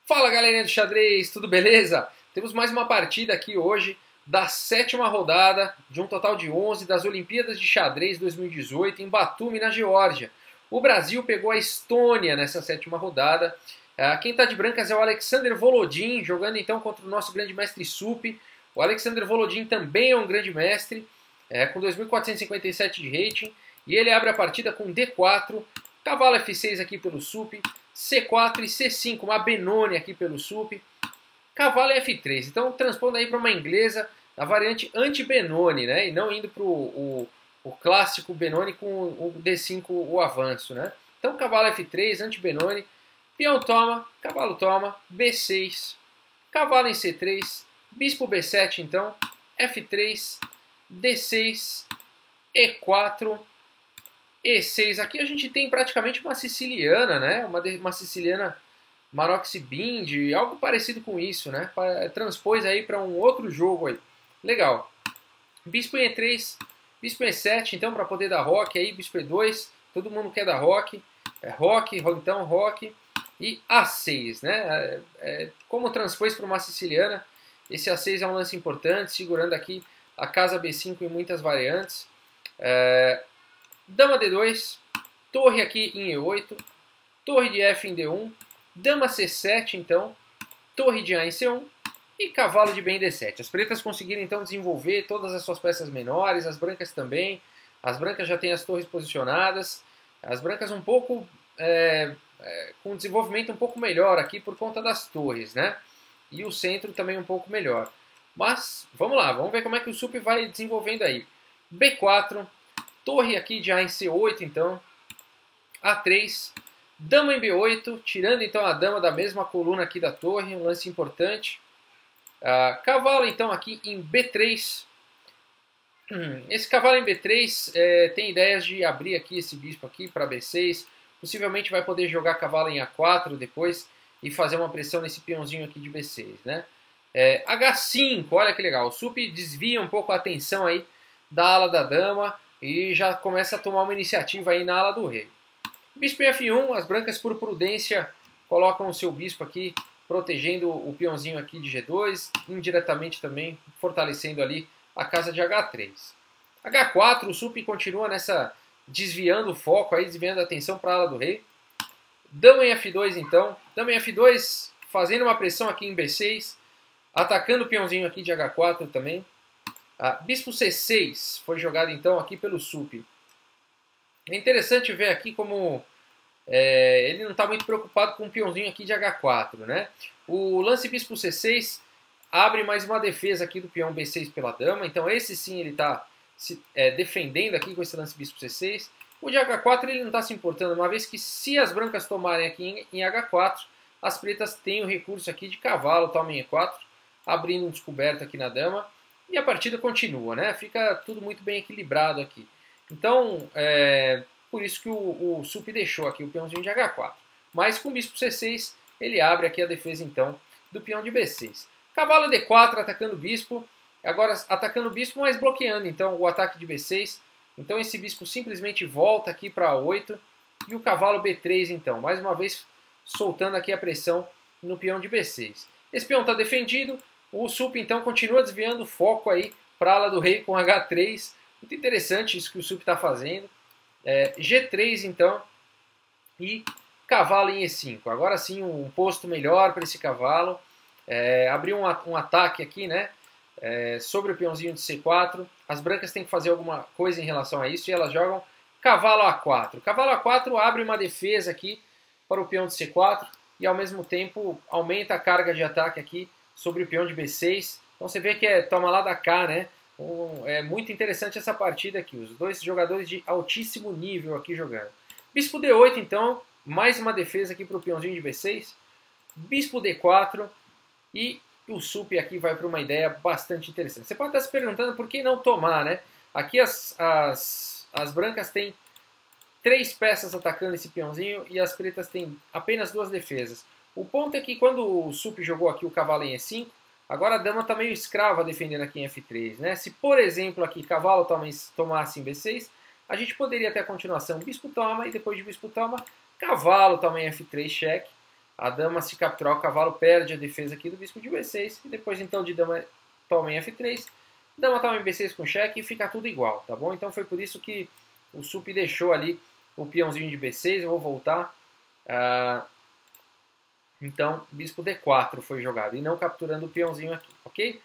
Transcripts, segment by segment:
Fala galerinha do xadrez, tudo beleza? Temos mais uma partida aqui hoje da sétima rodada de um total de 11 das Olimpíadas de Xadrez 2018 em Batumi, na Geórgia. O Brasil pegou a Estônia nessa sétima rodada. Quem está de brancas é o Alexander Volodin, jogando então contra o nosso grande mestre Supi. O Alexander Volodin também é um grande mestre, com 2.457 de rating. E ele abre a partida com D4, cavalo F6 aqui pelo Supi, C4 e C5, uma Benoni aqui pelo Supi, cavalo F3. Então transpondo aí para uma inglesa, a variante anti-Benoni, né? E não indo para o clássico Benoni com o D5, o avanço, né? Então cavalo F3, anti-Benoni, peão toma, cavalo toma, B6, cavalo em C3, bispo B7 então, F3, D6, E4, E6. Aqui a gente tem praticamente uma siciliana, né? Uma siciliana Maroc-Bind, algo parecido com isso, né? Transpôs aí para um outro jogo aí. Legal. Bispo em E3, bispo em E7, então para poder dar roque aí, bispo E2, todo mundo quer dar roque. Roque, então roque. E A6, né? Como transpôs para uma siciliana, esse A6 é um lance importante, segurando aqui a casa B5 em muitas variantes. Dama D2, torre aqui em E8, torre de F em D1, dama C7 então, torre de A em C1 e cavalo de B em D7. As pretas conseguiram então desenvolver todas as suas peças menores, as brancas também. As brancas já têm as torres posicionadas, as brancas um pouco com um desenvolvimento um pouco melhor aqui por conta das torres, né? E o centro também um pouco melhor. Mas vamos lá, vamos ver como é que o Supi vai desenvolvendo aí. B4, torre aqui de A em C8 então, A3, dama em B8, tirando então a dama da mesma coluna aqui da torre, um lance importante. Cavalo então aqui em B3. Esse cavalo em B3 tem ideias de abrir aqui esse bispo aqui para B6. Possivelmente vai poder jogar cavalo em A4 depois e fazer uma pressão nesse peãozinho aqui de B6, né? H5, olha que legal. O Supi desvia um pouco a atenção aí da ala da dama e já começa a tomar uma iniciativa aí na ala do rei. Bispo em F1, as brancas por prudência colocam o seu bispo aqui, protegendo o peãozinho aqui de G2, indiretamente também fortalecendo ali a casa de H3. H4, o Supi continua nessa, desviando o foco aí, desviando a atenção para a ala do rei. Dama em F2 então, dama em F2 fazendo uma pressão aqui em B6, atacando o peãozinho aqui de H4 também. Bispo C6 foi jogado então aqui pelo Supi. É interessante ver aqui como ele não está muito preocupado com o peãozinho aqui de H4, né? O lance bispo C6 abre mais uma defesa aqui do peão B6 pela dama, então esse sim ele está defendendo aqui com esse lance bispo C6. O de H4 ele não está se importando, uma vez que se as brancas tomarem aqui em H4, as pretas têm o recurso aqui de cavalo, toma em E4, abrindo um descoberto aqui na dama. E a partida continua, né? Fica tudo muito bem equilibrado aqui. Então, por isso que o Supi deixou aqui o peãozinho de H4. Mas com o bispo C6, ele abre aqui a defesa, então, do peão de B6. Cavalo D4 atacando o bispo. Agora atacando o bispo, mas bloqueando, então, o ataque de B6. Então, esse bispo simplesmente volta aqui para A8. E o cavalo B3, então, mais uma vez, soltando aqui a pressão no peão de B6. Esse peão está defendido. O Supi, então, continua desviando o foco aí para a ala do rei com H3. Muito interessante isso que o Supi está fazendo. G3, então, e cavalo em E5. Agora sim, um posto melhor para esse cavalo. Abriu um ataque aqui, né? Sobre o peãozinho de C4. As brancas têm que fazer alguma coisa em relação a isso e elas jogam cavalo A4. Cavalo A4 abre uma defesa aqui para o peão de C4 e, ao mesmo tempo, aumenta a carga de ataque aqui sobre o peão de B6. Então você vê que toma lá da cá, né? É muito interessante essa partida aqui. Os dois jogadores de altíssimo nível aqui jogando. Bispo D8, então. Mais uma defesa aqui para o peãozinho de B6. Bispo D4. E o Supi aqui vai para uma ideia bastante interessante. Você pode estar se perguntando por que não tomar, né? Aqui as brancas têm 3 peças atacando esse peãozinho e as pretas têm apenas 2 defesas. O ponto é que quando o Supi jogou aqui o cavalo em E5, agora a dama está meio escrava defendendo aqui em F3, né? Se, por exemplo, aqui cavalo tomasse em B6, a gente poderia ter a continuação bispo toma e depois de bispo toma, cavalo toma em F3 cheque. A dama, se capturar o cavalo, perde a defesa aqui do bispo de B6. E depois, então, de dama toma em F3. Dama toma em B6 com cheque e fica tudo igual, tá bom? Então foi por isso que o Sup deixou ali o peãozinho de B6. Eu vou voltar. Então, bispo D4 foi jogado. E não capturando o peãozinho aqui, ok?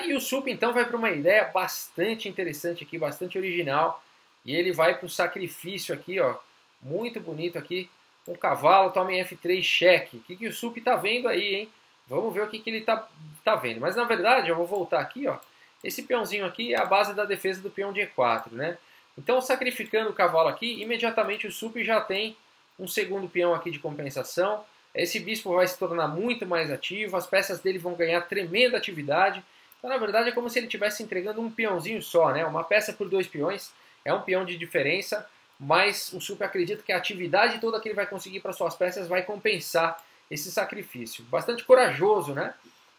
E o Sup, então, vai para uma ideia bastante interessante aqui, bastante original. E ele vai para o sacrifício aqui, ó. Muito bonito aqui. Um cavalo, toma em F3, cheque. O que o Sup tá vendo aí, hein? Vamos ver o que ele tá vendo. Mas, na verdade, eu vou voltar aqui, ó. Esse peãozinho aqui é a base da defesa do peão de E4, né? Então, sacrificando o cavalo aqui, imediatamente o Sup já tem um segundo peão aqui de compensação. Esse bispo vai se tornar muito mais ativo, as peças dele vão ganhar tremenda atividade. Então, na verdade, é como se ele estivesse entregando um peãozinho só, né? Uma peça por 2 peões, é um peão de diferença, mas o Sup acredita que a atividade toda que ele vai conseguir para suas peças vai compensar esse sacrifício. Bastante corajoso, né?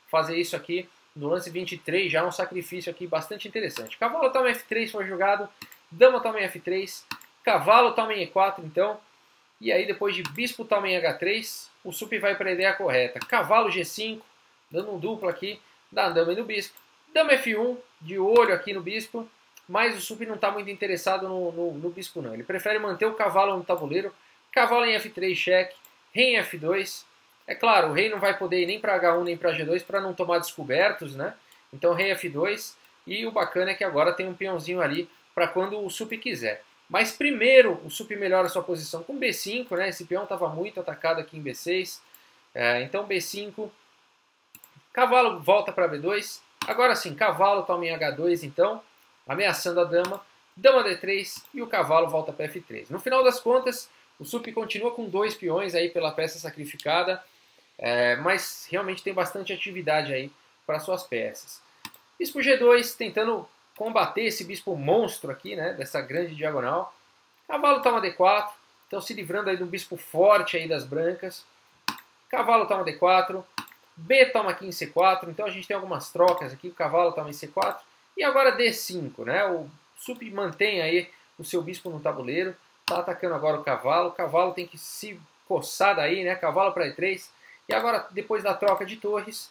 Fazer isso aqui no lance 23, já é um sacrifício aqui bastante interessante. Cavalo toma em F3, foi jogado. Dama toma em F3. Cavalo toma em E4, então. E aí, depois de bispo toma em H3, o Sup vai para a ideia correta. Cavalo G5, dando um duplo aqui, da dama e no bispo. Dama F1, de olho aqui no bispo. Mas o Sup não está muito interessado no bispo, não. Ele prefere manter o cavalo no tabuleiro. Cavalo em F3, cheque. Rei em F2. É claro, o rei não vai poder ir nem para H1 nem para G2 para não tomar descobertos, né? Então rei F2 e o bacana é que agora tem um peãozinho ali para quando o Sup quiser. Mas primeiro o Sup melhora a sua posição com B5, né? Esse peão estava muito atacado aqui em B6. Então B5, cavalo volta para B2. Agora sim, cavalo toma em H2 então, ameaçando a dama. Dama D3 e o cavalo volta para F3. No final das contas, o Sup continua com 2 peões aí pela peça sacrificada. Mas realmente tem bastante atividade aí para suas peças. Bispo G2 tentando combater esse bispo monstro aqui, né, dessa grande diagonal. Cavalo toma D4, então se livrando aí de um bispo forte aí das brancas. Cavalo toma D4, B toma aqui em C4, então a gente tem algumas trocas aqui, o cavalo toma em C4. E agora D5, né, o Sup mantém aí o seu bispo no tabuleiro, está atacando agora o cavalo tem que se coçar daí, né, cavalo para E3. E agora, depois da troca de torres,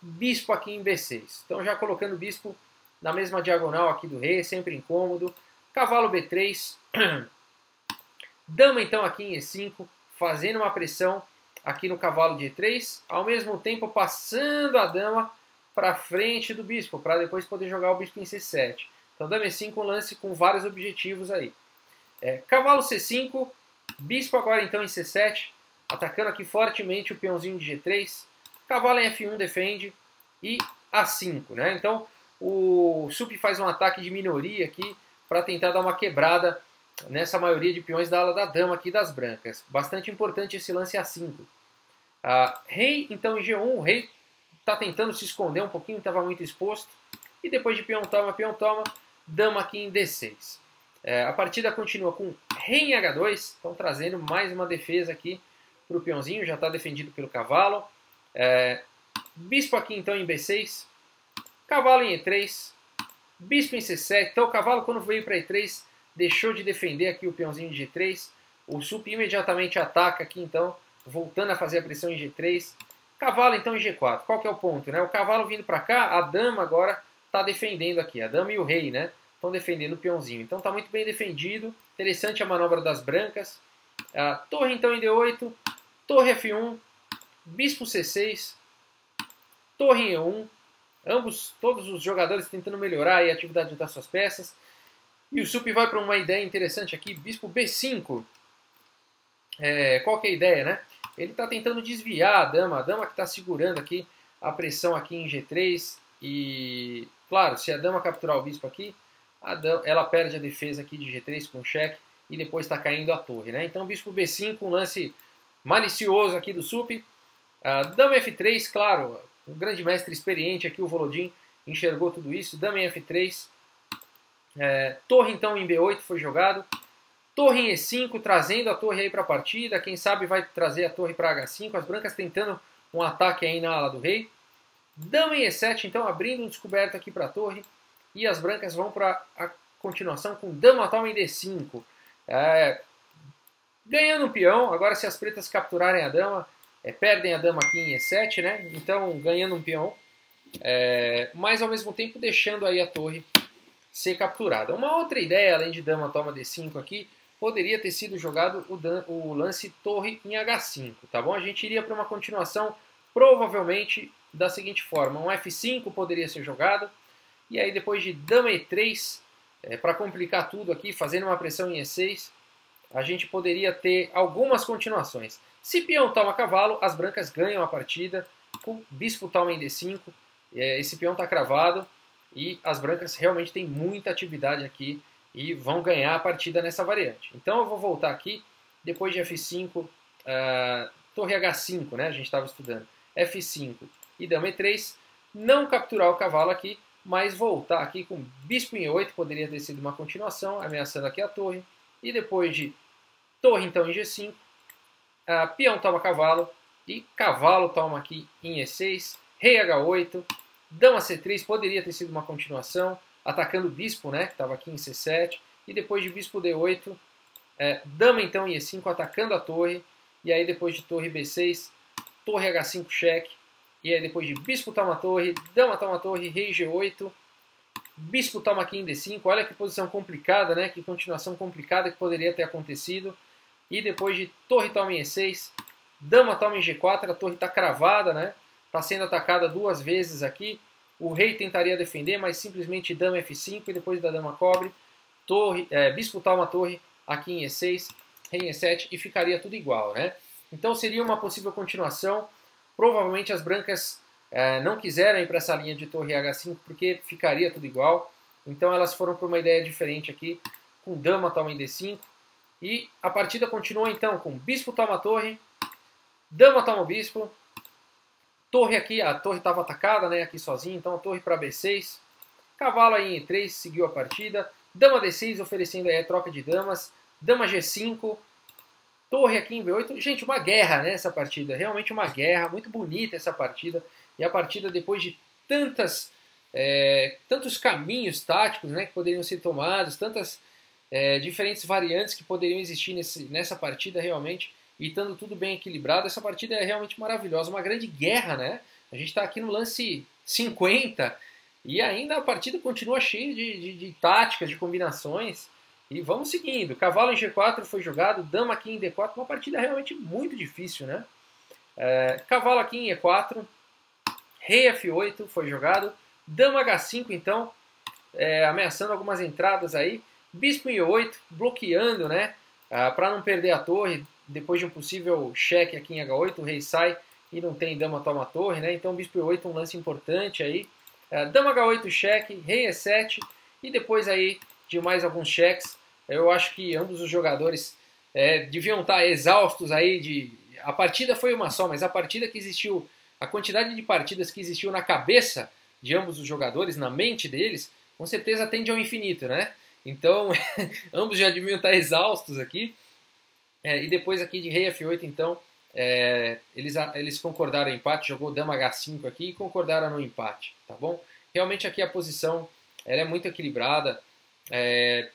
bispo aqui em B6. Então já colocando o bispo na mesma diagonal aqui do rei, sempre incômodo. Cavalo B3. Dama então aqui em E5, fazendo uma pressão aqui no cavalo de E3. Ao mesmo tempo passando a dama para frente do bispo, para depois poder jogar o bispo em C7. Então dama E5, um lance com vários objetivos aí. Cavalo C5, bispo agora então em C7. Atacando aqui fortemente o peãozinho de G3. Cavalo em F1 defende. E A5, né? Então o Sup faz um ataque de minoria aqui para tentar dar uma quebrada nessa maioria de peões da ala da dama aqui das brancas. Bastante importante esse lance A5. Rei então em G1. O rei está tentando se esconder um pouquinho, estava muito exposto. E depois de peão toma, dama aqui em D6. A partida continua com rei em H2. Então trazendo mais uma defesa aqui para o peãozinho, já está defendido pelo cavalo. Bispo aqui então em B6. Cavalo em E3. Bispo em C7. Então o cavalo quando veio para E3 deixou de defender aqui o peãozinho de G3. O Sup imediatamente ataca aqui então, voltando a fazer a pressão em G3. Cavalo então em G4. Qual que é o ponto, né? O cavalo vindo para cá, a dama agora está defendendo aqui. A dama e o rei, né? Estão defendendo o peãozinho. Então está muito bem defendido. Interessante a manobra das brancas. Torre então em D8. Torre F1, bispo C6, torre em E1, todos os jogadores tentando melhorar a atividade das suas peças. E o Sup vai para uma ideia interessante aqui, bispo B5. Qual que é a ideia, né? Ele está tentando desviar a dama que está segurando aqui a pressão aqui em G3. E, claro, se a dama capturar o bispo aqui, ela perde a defesa aqui de G3 com cheque e depois está caindo a torre, né? Então bispo B5, um lance malicioso aqui do Sup. Dama F3, claro, um grande mestre experiente aqui, o Volodin, enxergou tudo isso. Dama em F3. Torre então em B8 foi jogado. Torre em E5, trazendo a torre aí para a partida. Quem sabe vai trazer a torre para H5. As brancas tentando um ataque aí na ala do rei. Dama em E7, então abrindo um descoberto aqui para a torre. E as brancas vão para a continuação com dama toma em D5. Ganhando um peão. Agora se as pretas capturarem a dama, perdem a dama aqui em E7, né? Então ganhando um peão, mas ao mesmo tempo deixando aí a torre ser capturada. Uma outra ideia, além de dama toma D5 aqui, poderia ter sido jogado o lance torre em H5, tá bom? A gente iria para uma continuação provavelmente da seguinte forma: um F5 poderia ser jogado, e aí depois de dama E3, para complicar tudo aqui, fazendo uma pressão em E6, a gente poderia ter algumas continuações. Se peão toma cavalo, as brancas ganham a partida, com bispo toma em D5, esse peão está cravado, e as brancas realmente têm muita atividade aqui, e vão ganhar a partida nessa variante. Então eu vou voltar aqui, depois de F5, torre H5, né, a gente estava estudando, F5 e dama E3, não capturar o cavalo aqui, mas voltar aqui com bispo em E8, poderia ter sido uma continuação, ameaçando aqui a torre, e depois de torre então em G5, peão toma cavalo, e cavalo toma aqui em E6, rei H8, dama C3 poderia ter sido uma continuação, atacando o bispo, né, que estava aqui em C7, e depois de bispo D8, dama então em E5 atacando a torre, e aí depois de torre B6, torre H5 cheque, e aí depois de bispo toma torre, dama toma torre, rei G8, bispo toma aqui em D5, olha que posição complicada, né, que continuação complicada que poderia ter acontecido, e depois de torre toma em E6, dama toma em G4, a torre está cravada, né, está sendo atacada duas vezes aqui. O rei tentaria defender, mas simplesmente dama F5 e depois da dama cobre, bispo toma torre aqui em E6, rei em E7 e ficaria tudo igual, né? Então seria uma possível continuação. Provavelmente as brancas não quiseram ir para essa linha de torre H5 porque ficaria tudo igual. Então elas foram para uma ideia diferente aqui, com dama toma em D5. E a partida continua então com bispo toma torre, dama toma o bispo, torre aqui, a torre estava atacada, né, aqui sozinho, então a torre para B6, cavalo aí em E3, seguiu a partida, dama D6 oferecendo aí a troca de damas, dama G5, torre aqui em B8, gente, uma guerra, né, essa partida, realmente uma guerra, muito bonita essa partida, e a partida depois de tantos caminhos táticos, né, que poderiam ser tomados, tantas diferentes variantes que poderiam existir nessa partida realmente, e estando tudo bem equilibrado, essa partida é realmente maravilhosa, uma grande guerra, né? A gente está aqui no lance 50 e ainda a partida continua cheia de táticas, de combinações. E vamos seguindo. Cavalo em G4 foi jogado, dama aqui em D4, uma partida realmente muito difícil, né? Cavalo aqui em E4, rei F8 foi jogado, dama H5 então, ameaçando algumas entradas aí, bispo em E8, bloqueando, né? Para não perder a torre. Depois de um possível cheque aqui em H8, o rei sai e não tem dama toma torre, né? Então bispo E8 um lance importante aí. Dama H8 cheque, rei E7 e depois aí de mais alguns cheques. Eu acho que ambos os jogadores deviam estar exaustos aí. A partida foi uma só, mas a partida que existiu, a quantidade de partidas que existiu na cabeça de ambos os jogadores, na mente deles, com certeza tende ao infinito, né? Então ambos já deviam estar exaustos aqui. E depois aqui de rei F8, então, eles concordaram no empate, jogou dama H5 aqui e concordaram no empate, tá bom? Realmente aqui a posição ela é muito equilibrada.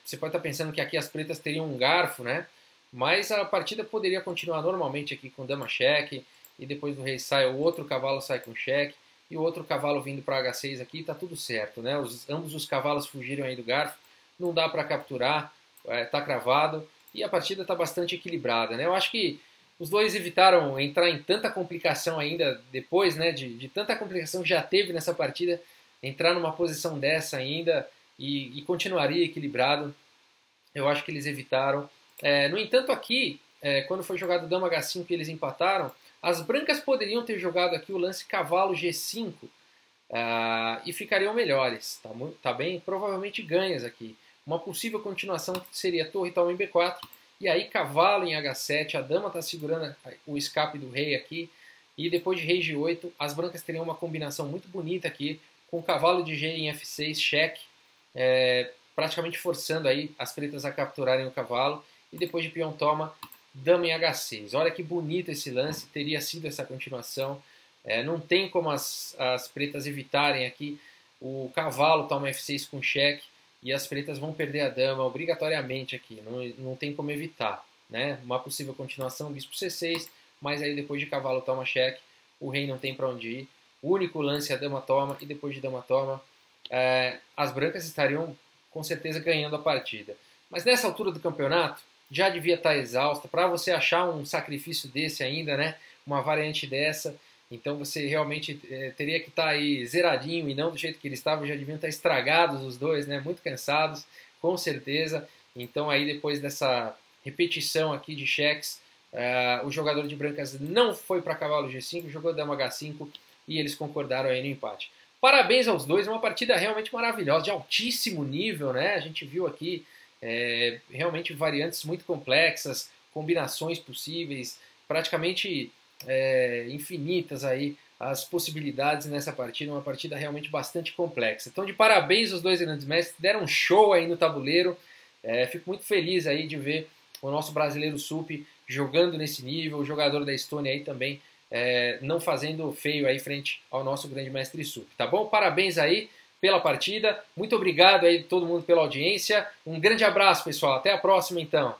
Você pode estar pensando que aqui as pretas teriam um garfo, né? Mas a partida poderia continuar normalmente aqui com dama cheque, e depois do rei sai, o outro cavalo sai com cheque, e o outro cavalo vindo para H6 aqui, tá tudo certo, né? Ambos os cavalos fugiram aí do garfo, não dá para capturar, tá cravado. E a partida está bastante equilibrada, né? Eu acho que os dois evitaram entrar em tanta complicação ainda depois, né? De tanta complicação que já teve nessa partida, entrar numa posição dessa ainda e continuaria equilibrado. Eu acho que eles evitaram. No entanto, aqui, quando foi jogado dama H5 e eles empataram, as brancas poderiam ter jogado aqui o lance cavalo G5 e ficariam melhores, tá bem? Provavelmente ganhas aqui. Uma possível continuação seria torre toma em B4, e aí cavalo em H7, a dama está segurando o escape do rei aqui, e depois de rei G8, as brancas teriam uma combinação muito bonita aqui, com cavalo de G em F6, cheque, praticamente forçando aí as pretas a capturarem o cavalo, e depois de peão toma, dama em H6. Olha que bonito esse lance, teria sido essa continuação, não tem como as pretas evitarem aqui o cavalo toma F6 com cheque, e as pretas vão perder a dama obrigatoriamente aqui, não tem como evitar, né? Uma possível continuação, bispo C6, mas aí depois de cavalo toma cheque, o rei não tem para onde ir. O único lance a dama toma, e depois de dama toma, as brancas estariam com certeza ganhando a partida. Mas nessa altura do campeonato, já devia estar exausta. Para você achar um sacrifício desse ainda, né, uma variante dessa, então você realmente teria que estar aí zeradinho e não do jeito que eles estavam, já deviam estar estragados os dois, né, muito cansados, com certeza. Então aí depois dessa repetição aqui de cheques, o jogador de brancas não foi para cavalo G5, jogou dama H5 e eles concordaram aí no empate. Parabéns aos dois, uma partida realmente maravilhosa, de altíssimo nível, né? A gente viu aqui realmente variantes muito complexas, combinações possíveis, praticamente infinitas aí as possibilidades nessa partida, uma partida realmente bastante complexa. Então, de parabéns os dois grandes mestres, deram um show aí no tabuleiro. Fico muito feliz aí de ver o nosso brasileiro Sup jogando nesse nível, o jogador da Estônia aí também não fazendo feio aí frente ao nosso grande mestre Sup, tá bom? Parabéns aí pela partida, muito obrigado aí todo mundo pela audiência, um grande abraço pessoal, até a próxima então.